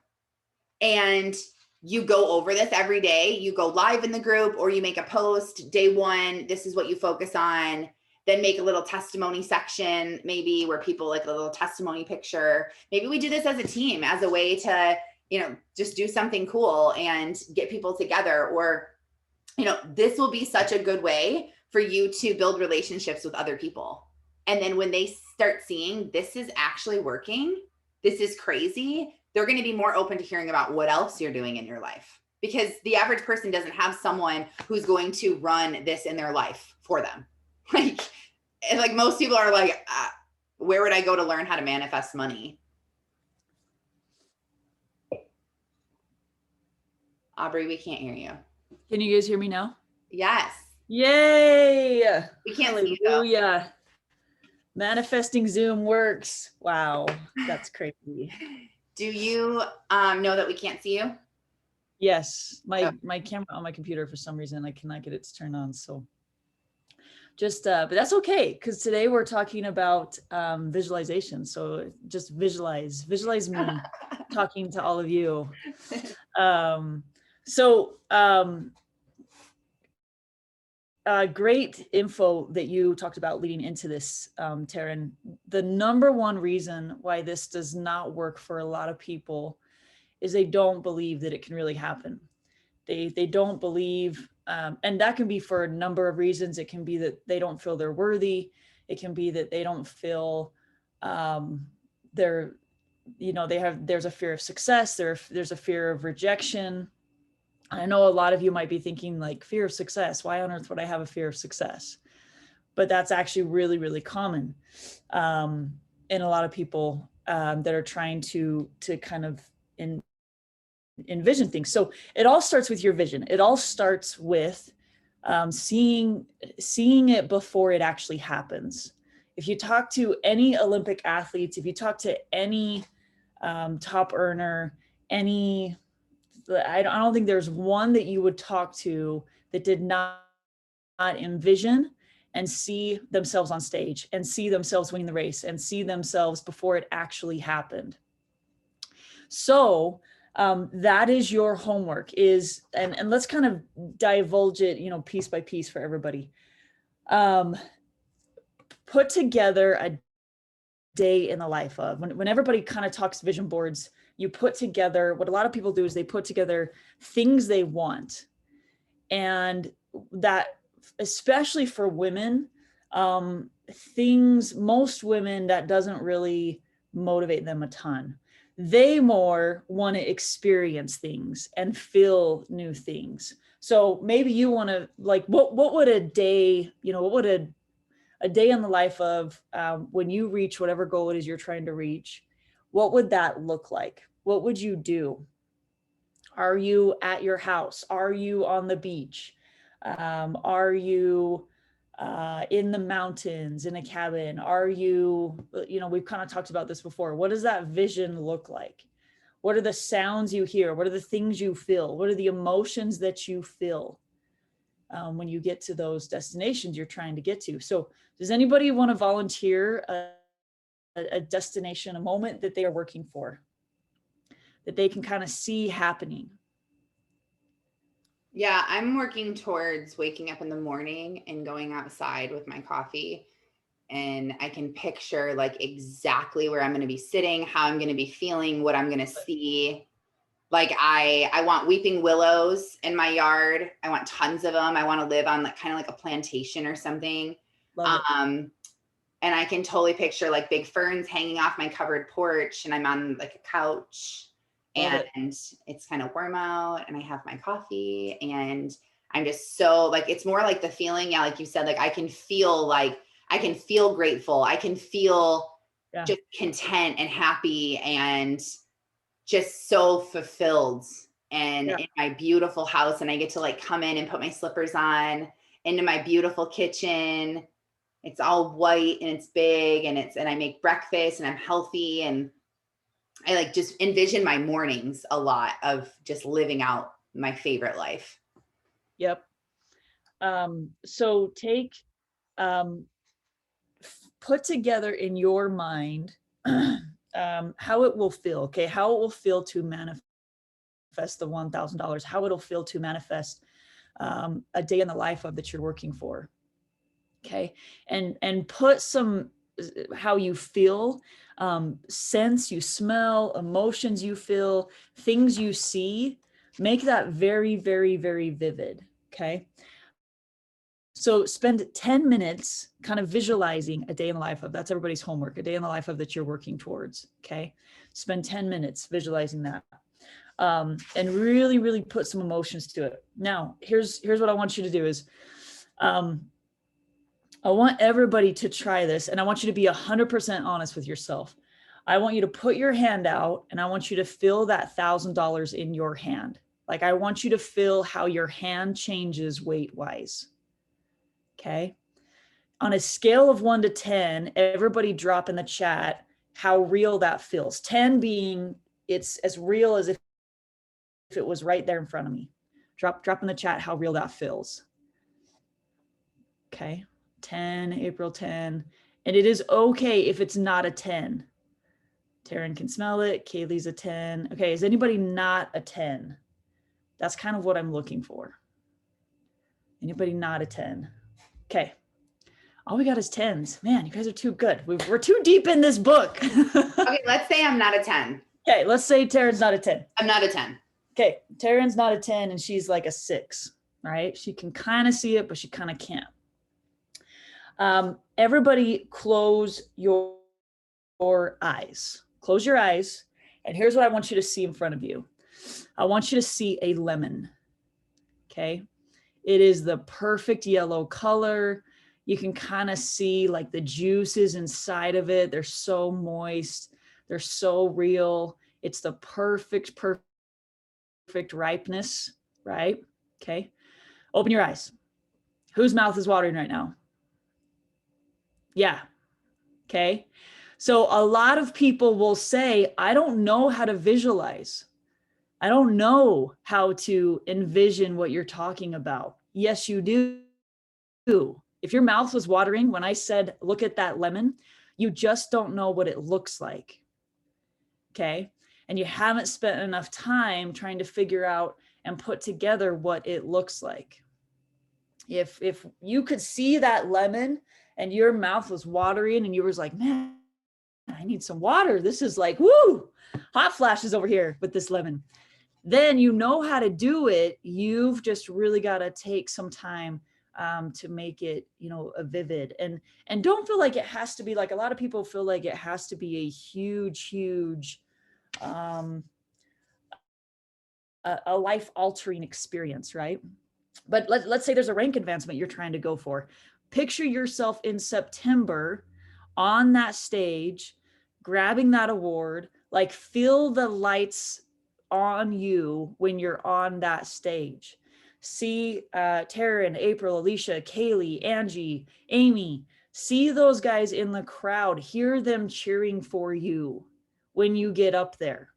and you go over this every day. You go live in the group or you make a post, day one, this is what you focus on. Then make a little testimony section, maybe where people like a little testimony picture. Maybe we do this as a team, as a way to, just do something cool and get people together. Or, this will be such a good way for you to build relationships with other people. And then when they start seeing this is actually working, this is crazy, they're going to be more open to hearing about what else you're doing in your life. Because the average person doesn't have someone who's going to run this in their life for them. Like most people are like, where would I go to learn how to manifest money? Aubrey, we can't hear you. Can you guys hear me now? Yes. Yay! We can't see you though. Hallelujah. Manifesting Zoom works. Wow, that's crazy. Do you know that we can't see you? Yes, my camera on my computer, for some reason, I cannot get it to turn on. So just, but that's okay. Because today we're talking about visualization. So just visualize me talking to all of you. Great info that you talked about leading into this, Taryn. The number one reason why this does not work for a lot of people is they don't believe that it can really happen. They don't believe, and that can be for a number of reasons. It can be that they don't feel they're worthy. It can be that they don't feel there's a fear of success. There's a fear of rejection. I know a lot of you might be thinking like, fear of success. Why on earth would I have a fear of success? But that's actually really, really common in a lot of people that are trying to kind of envision things. So it all starts with your vision. It all starts with seeing it before it actually happens. If you talk to any Olympic athletes, if you talk to any top earner, I don't think there's one that you would talk to that did not envision and see themselves on stage and see themselves winning the race and see themselves before it actually happened. So that is your homework and let's kind of divulge it, piece by piece for everybody. Put together a day in the life of, when everybody kind of talks vision boards, you put together, what a lot of people do is they put together things they want. And that, especially for women, most women, that doesn't really motivate them a ton. They more want to experience things and feel new things. So maybe you want to, like, what would a day, what would a day in the life of when you reach whatever goal it is you're trying to reach, what would that look like? What would you do? Are you at your house? Are you on the beach? Are you in the mountains in a cabin? Are you, we've kind of talked about this before. What does that vision look like? What are the sounds you hear? What are the things you feel? What are the emotions that you feel when you get to those destinations you're trying to get to? So does anybody want to volunteer a destination, a moment that they are working for, that they can kind of see happening? Yeah, I'm working towards waking up in the morning and going outside with my coffee. And I can picture like exactly where I'm going to be sitting, how I'm going to be feeling, what I'm going to see. Like I want weeping willows in my yard. I want tons of them. I want to live on like kind of like a plantation or something. Love it. And I can totally picture like big ferns hanging off my covered porch, and I'm on like a couch, and it's kind of warm out, and I have my coffee, and I'm just so like, it's more like the feeling, yeah, like you said, like I can feel grateful. I can feel just content and happy and just so fulfilled and in my beautiful house. And I get to like come in and put my slippers on into my beautiful kitchen. It's all white and it's big, and I make breakfast and I'm healthy, and I like just envision my mornings a lot of just living out my favorite life. Yep. So put together in your mind how it will feel, okay? How it will feel to manifest the $1,000, how it'll feel to manifest a day in the life of that you're working for. Okay. And put some, how you feel, sense, you smell, emotions you feel, things you see, make that very, very, very vivid. Okay. So spend 10 minutes kind of visualizing a day in the life of, that's everybody's homework, a day in the life of that you're working towards. Okay. Spend 10 minutes visualizing that. And really, really put some emotions to it. Now, here's what I want you to do is, I want everybody to try this, and I want you to be 100% honest with yourself. I want you to put your hand out, and I want you to feel that $1,000 in your hand. Like, I want you to feel how your hand changes weight-wise. Okay. On a scale of 1 to 10, everybody drop in the chat how real that feels. 10 being it's as real as if it was right there in front of me. Drop in the chat how real that feels. Okay. 10, April 10. And it is okay if it's not a 10. Taryn can smell it. Kaylee's a 10. Okay. Is anybody not a 10? That's kind of what I'm looking for. Anybody not a 10? Okay. All we got is 10s. Man, you guys are too good. We're too deep in this book. Okay, let's say I'm not a 10. Okay, let's say Taryn's not a 10. I'm not a 10. Okay, Taryn's not a 10 and she's like a 6, right? She can kind of see it, but she kind of can't. Everybody close your eyes. Close your eyes. And here's what I want you to see in front of you. I want you to see a lemon. Okay. It is the perfect yellow color. You can kind of see like the juices inside of it. They're so moist. They're so real. It's the perfect ripeness, right? Okay. Open your eyes. Whose mouth is watering right now? Yeah. Okay. So a lot of people will say, I don't know how to visualize. I don't know how to envision what you're talking about. Yes, you do. If your mouth was watering when I said, look at that lemon, you just don't know what it looks like. Okay. And you haven't spent enough time trying to figure out and put together what it looks like. If you could see that lemon and your mouth was watering and you was like, man, I need some water. This is like, woo, hot flashes over here with this lemon. Then you know how to do it. You've just really got to take some time to make it, a vivid, and don't feel like it has to be like, a lot of people feel like it has to be a huge, a life-altering experience, right? But let's say there's a rank advancement you're trying to go for. Picture yourself in September on that stage, grabbing that award, like feel the lights on you when you're on that stage. See Taryn, April, Alicia, Kaylee, Angie, Amy, see those guys in the crowd, hear them cheering for you when you get up there.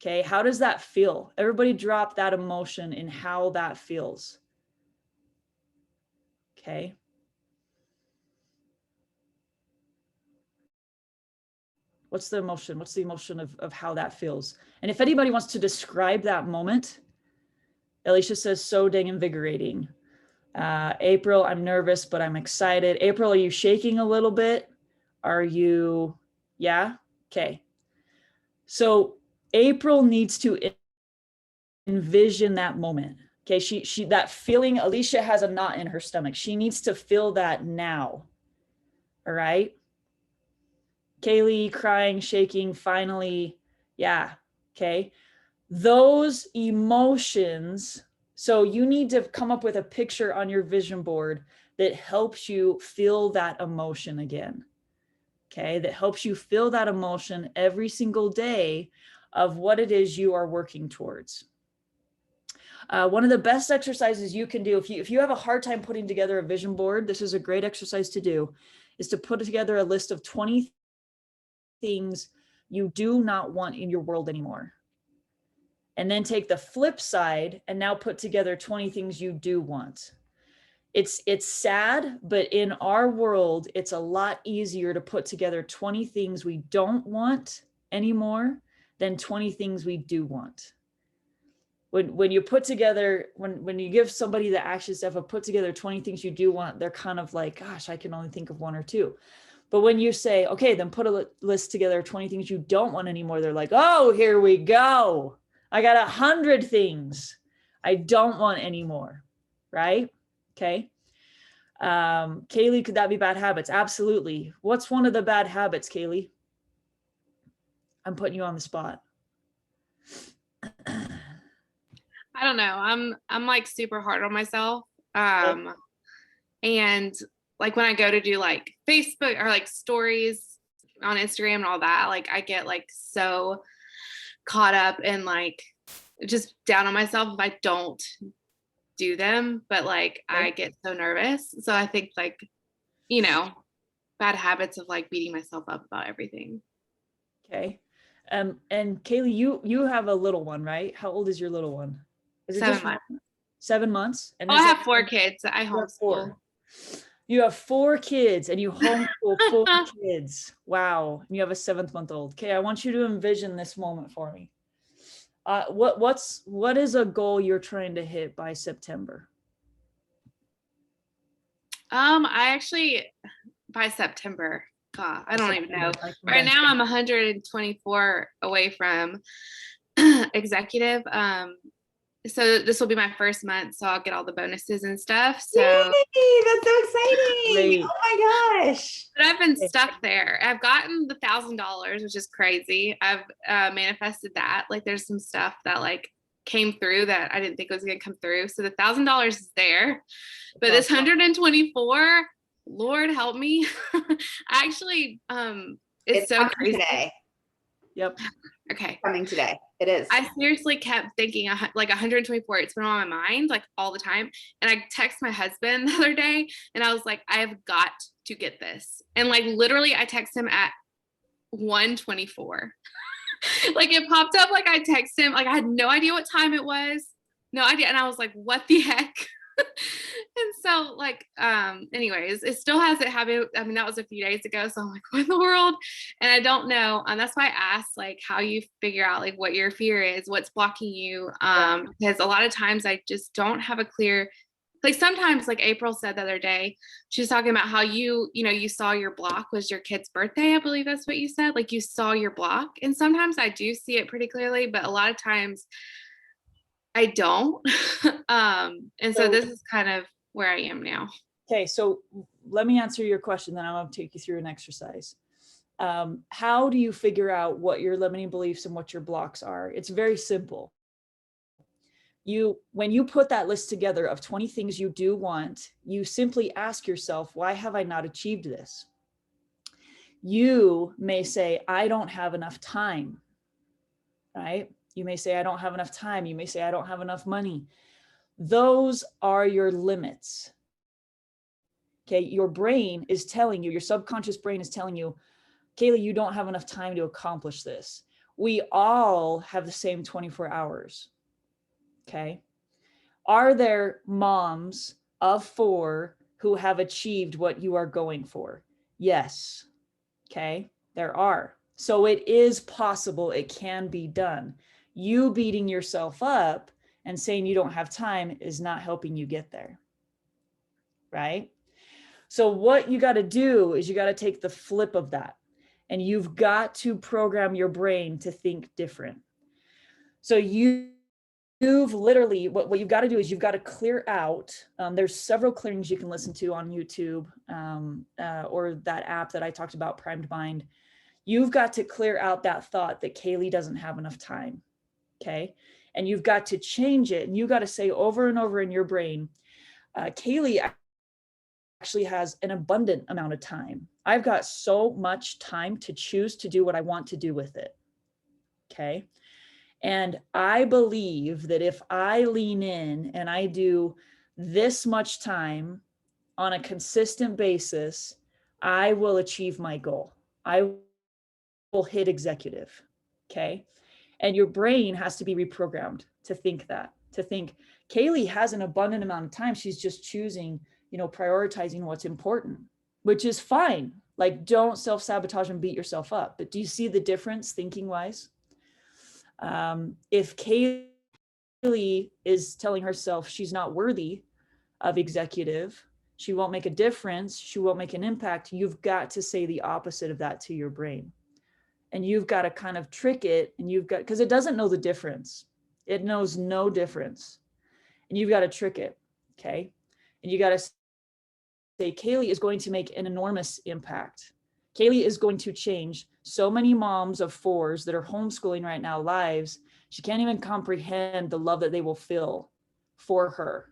Okay, how does that feel? Everybody drop that emotion in how that feels. Okay. What's the emotion? What's the emotion of how that feels? And if anybody wants to describe that moment, Alicia says, so dang invigorating. April, I'm nervous, but I'm excited. April, are you shaking a little bit? Are you, yeah? Okay. So April needs to envision that moment. Okay, she that feeling, Alicia has a knot in her stomach. She needs to feel that now. All right. Kaylee crying, shaking, finally, yeah. Okay. Those emotions. So you need to come up with a picture on your vision board that helps you feel that emotion again. Okay, that helps you feel that emotion every single day of what it is you are working towards. One of the best exercises you can do, if you have a hard time putting together a vision board, this is a great exercise to do, is to put together a list of 20 things you do not want in your world anymore. And then take the flip side and now put together 20 things you do want. It's sad, but in our world, it's a lot easier to put together 20 things we don't want anymore than 20 things we do want. When you put together, when you give somebody the action step of put together 20 things you do want, they're kind of like, gosh, I can only think of one or two. But when you say, okay, then put a list together of 20 things you don't want anymore, they're like, oh, here we go. I got 100 things I don't want anymore, right? Okay. Kaylee, could that be bad habits? Absolutely. What's one of the bad habits, Kaylee? I'm putting you on the spot. I don't know. I'm like super hard on myself. And like when I go to do like Facebook or like stories on Instagram and all that, like I get like so caught up and like just down on myself if I don't do them, but like I get so nervous. So I think like, bad habits of like beating myself up about everything. Okay. And Kaylee, you have a little one, right? How old is your little one? Is it 7 months. 7 months? And I have 4 kids. I homeschool. You have 4 kids and you homeschool 4 kids. Wow. And you have a 7-month-old. Okay. I want you to envision this moment for me. What is a goal you're trying to hit by September? I actually, by September, God, I don't even know. Right now I'm 124 away from executive. So this will be my first month, so I'll get all the bonuses and stuff. So yay, that's so exciting. Great. Oh my gosh. But I've been stuck there. I've gotten the $1,000, which is crazy. I've manifested that. Like there's some stuff that like came through that I didn't think was gonna come through. So the $1,000 is there. But this 124, Lord help me. Actually, it's so crazy. Today. Yep. Okay. Coming today. It is. I seriously kept thinking like 124. It's been on my mind like all the time. And I text my husband the other day and I was like, I have got to get this. And like literally I text him at 124. Like it popped up, like I texted him, like I had no idea what time it was. No idea. And I was like, what the heck? And so like anyways, it still hasn't happened. I mean, that was a few days ago, so I'm like, what in the world? And I don't know, and that's why I asked like how you figure out like what your fear is, what's blocking you, because a lot of times I just don't have a clear, like sometimes, like April said the other day, she was talking about how you know you saw your block was your kid's birthday. I believe that's what you said, like you saw your block. And sometimes I do see it pretty clearly, but a lot of times I don't. And so this is kind of where I am now. Okay, so let me answer your question, then I'm going to take you through an exercise. How do you figure out what your limiting beliefs and what your blocks are? It's very simple. When you put that list together of 20 things you do want, you simply ask yourself, why have I not achieved this? You may say, I don't have enough time, right? You may say, I don't have enough time. You may say, I don't have enough money. Those are your limits. Okay, your brain is telling you, your subconscious brain is telling you, Kaylee, you don't have enough time to accomplish this. We all have the same 24 hours. Okay. Are there moms of 4 who have achieved what you are going for? Yes. Okay, there are. So it is possible, it can be done. You beating yourself up and saying you don't have time is not helping you get there, right? So what you got to do is you got to take the flip of that, and you've got to program your brain to think different. So you've literally, what you've got to do is you've got to clear out, there's several clearings you can listen to on YouTube or that app that I talked about, Primed Mind. You've got to clear out that thought that Kaylee doesn't have enough time, okay? And you've got to change it, and you got to say over and over in your brain, Kaylee actually has an abundant amount of time. I've got so much time to choose to do what I want to do with it, okay? And I believe that if I lean in and I do this much time on a consistent basis, I will achieve my goal. I will hit executive, okay? And your brain has to be reprogrammed to think that, to think Kaylee has an abundant amount of time. She's just choosing, prioritizing what's important, which is fine. Like, don't self-sabotage and beat yourself up. But do you see the difference thinking wise? If Kaylee is telling herself she's not worthy of executive, she won't make a difference, she won't make an impact, you've got to say the opposite of that to your brain. And you've got to kind of trick it, and because it doesn't know the difference. It knows no difference. And you've got to trick it, okay? And you got to say, Kaylee is going to make an enormous impact. Kaylee is going to change so many moms of 4s that are homeschooling right now lives. She can't even comprehend the love that they will feel for her.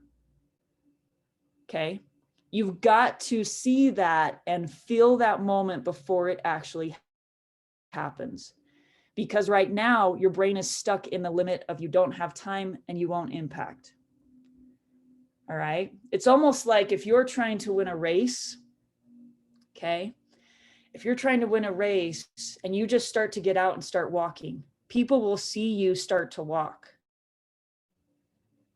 Okay. You've got to see that and feel that moment before it actually happens. Because right now your brain is stuck in the limit of you don't have time and you won't impact. All right. It's almost like if you're trying to win a race, okay? If you're trying to win a race and you just start to get out and start walking, people will see you start to walk.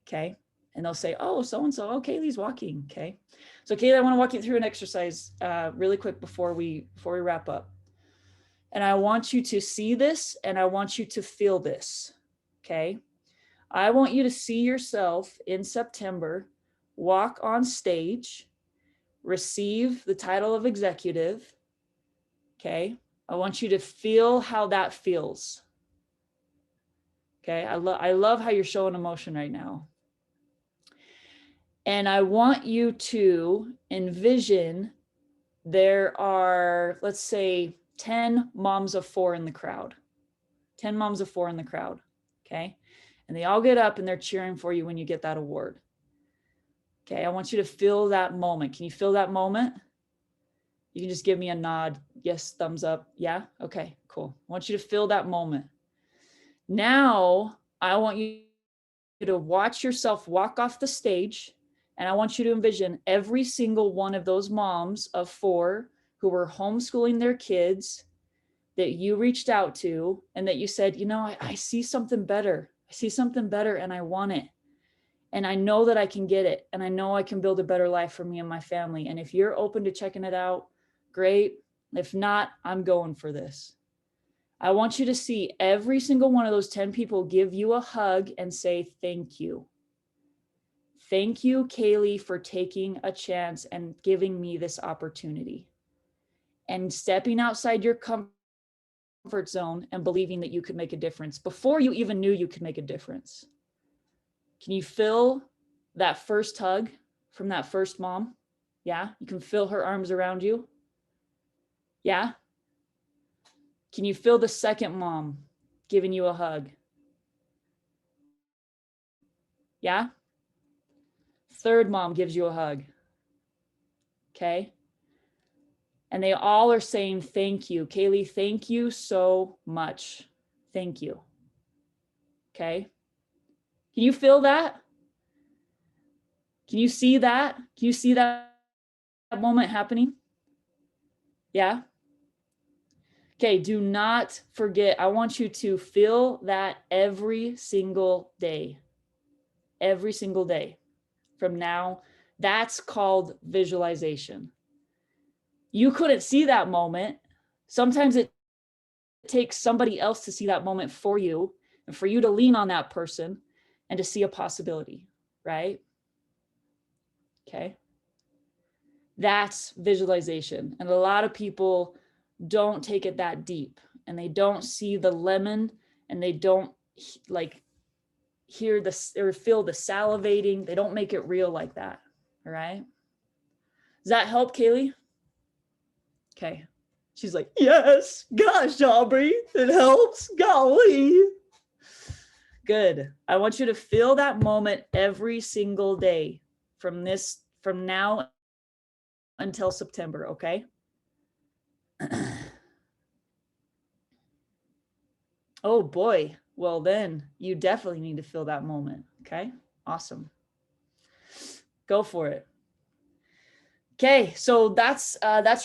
Okay. And they'll say, oh, so-and-so, oh, Kaylee's walking. Okay. So Kaylee, I want to walk you through an exercise really quick before we wrap up. And I want you to see this and I want you to feel this. Okay. I want you to see yourself in September, walk on stage, receive the title of executive. Okay. I want you to feel how that feels. Okay. I love how you're showing emotion right now. And I want you to envision there are, let's say, 10 moms of 4 in the crowd. 10 moms of 4 in the crowd. Okay. And they all get up and they're cheering for you when you get that award. Okay. I want you to feel that moment. Can you feel that moment? You can just give me a nod. Yes, thumbs up. Yeah. Okay, cool. I want you to feel that moment. Now, I want you to watch yourself walk off the stage, and I want you to envision every single one of those moms of 4 who were homeschooling their kids that you reached out to and that you said, you know, I see something better. I see something better and I want it. And I know that I can get it. And I know I can build a better life for me and my family. And if you're open to checking it out, great. If not, I'm going for this. I want you to see every single one of those 10 people give you a hug and say, thank you. Thank you, Kaylee, for taking a chance and giving me this opportunity and stepping outside your comfort zone and believing that you could make a difference before you even knew you could make a difference. Can you feel that first hug from that first mom? Yeah, you can feel her arms around you. Yeah. Can you feel the second mom giving you a hug? Yeah. Third mom gives you a hug. Okay. And they all are saying, thank you. Kaylee, thank you so much. Thank you. Okay. Can you feel that? Can you see that? Can you see that moment happening? Yeah. Okay, do not forget. I want you to feel that every single day. Every single day from now. That's called visualization. You couldn't see that moment. Sometimes it takes somebody else to see that moment for you and for you to lean on that person and to see a possibility, right? Okay. That's visualization. And a lot of people don't take it that deep and they don't see the lemon and they don't like hear this or feel the salivating. They don't make it real like that. All right. Does that help, Kaylee? Okay. She's like, yes, gosh, Aubrey, it helps. Golly. Good. I want you to feel that moment every single day from now until September. Okay. Oh boy. Well, then you definitely need to feel that moment. Okay. Awesome. Go for it. Okay. So that's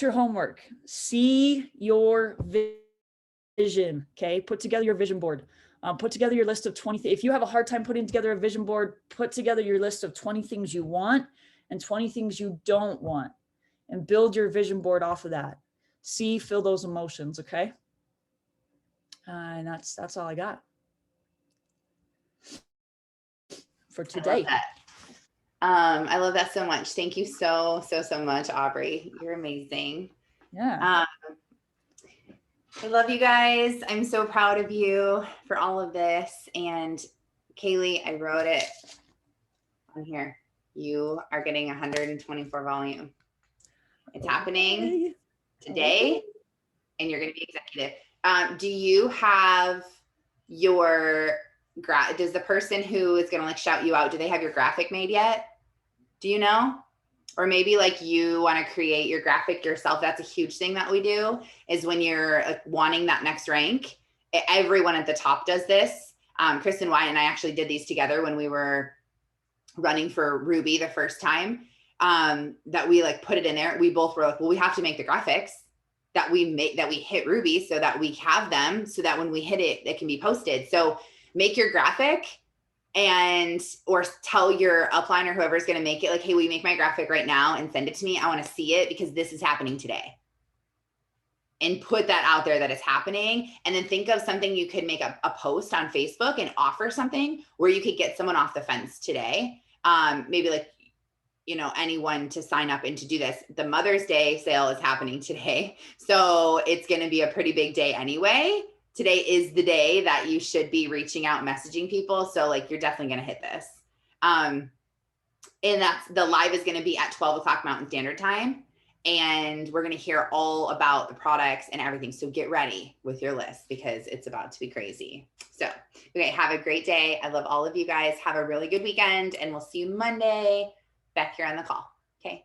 your homework. See your vision. Okay. Put together your vision board. Put together your list of 20. If you have a hard time putting together a vision board, put together your list of 20 things you want and 20 things you don't want and build your vision board off of that. See, feel those emotions. Okay. And that's all I got for today. I love that so much. Thank you so much, Aubrey. You're amazing. Yeah. I love you guys. I'm so proud of you for all of this. And Kaylee, I wrote it on here. You are getting 124 volume. It's happening today, and you're going to be executive. Do you have does the person who is going to like shout you out, do they have your graphic made yet? Do you know? Or maybe like you want to create your graphic yourself. That's a huge thing that we do is when you're wanting that next rank. Everyone at the top does this. Kristen Wyatt and I actually did these together when we were running for Ruby the first time, that we like put it in there. We both were like, well, we have to make the graphics that we hit Ruby so that we have them so that when we hit it, it can be posted. So make your graphic or tell your upline or whoever's going to make it like, hey, will you make my graphic right now and send it to me? I want to see it because this is happening today. And put that out there that it's happening. And then think of something you could make a post on Facebook and offer something where you could get someone off the fence today. Maybe like, anyone to sign up and to do this. The Mother's Day sale is happening today. So it's going to be a pretty big day anyway. Today is the day that you should be reaching out, messaging people. So like, you're definitely going to hit this. And that's the live is going to be at 12 o'clock Mountain Standard Time. And we're going to hear all about the products and everything. So get ready with your list because it's about to be crazy. So, okay, have a great day. I love all of you guys. Have a really good weekend and we'll see you Monday back here on the call. Okay.